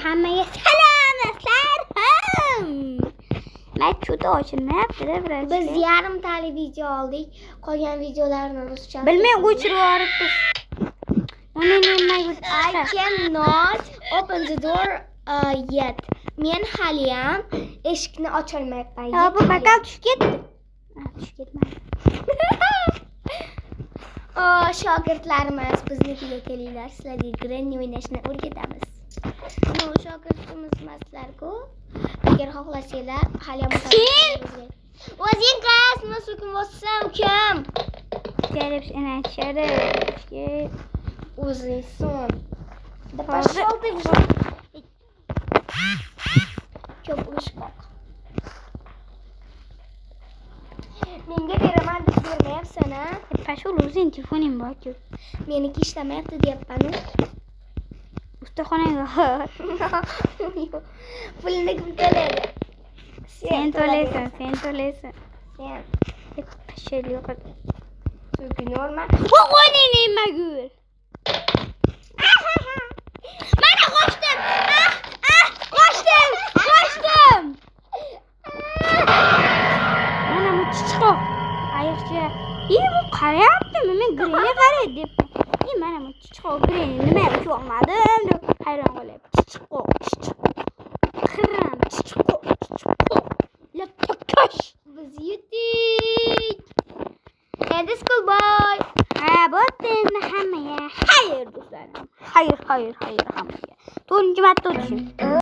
hammaga salom do'stlarim. Machuda ochilmayapti-da biroz. Biz yarimtalik video oldik. Qolgan videolarni ruscha. Bilmay o'chirib yuboribmiz. Uni nima I cannot open the door yet. Men haliyam eshikni ocha olmayapman. Ha, bu bakal tushib ketdi. Ha, tushib ketmadi. Shogirdlarimiz biznikiga kelinglar, sizlarga Granny o'ynashni o'rgatamiz. Bu shogirdimiz emaslar-ku. Agar xohlasanglar, haliyam o'zing qas, nima so'kin bo'lsam, ukam. Kelib seni aytishadi. O'zing son. Да Hozir- пошёл ты в Ko'p urushqoq. Menga beraman deb bermayapsan-a? Pashul o'zing telefoning bor-ku. Meniki ishlamayapti deyapman-u. Ustaxonaga Pulni kim to'laydi? sen to'laysan. Sen. Sen. Pashul yo'q. So'kinyorman. O'g'oni nima gul? Mana qochdim. Qochdim. Mana bu chichiqoq. Ayiqcha. Bu qarayaptimi? Men Granny qaray deb. Mana bu chichiqoq Granny nima uchun olmadim deb hayron qolyapti. Chichiqoq. Qiram chichiqoq. Laptosh. Biz yutdik. Endi schoolboy. Ha, bo'pti endi hammaga xayr do'stlarim. Xayr hammaga. 4-marta o'tishim.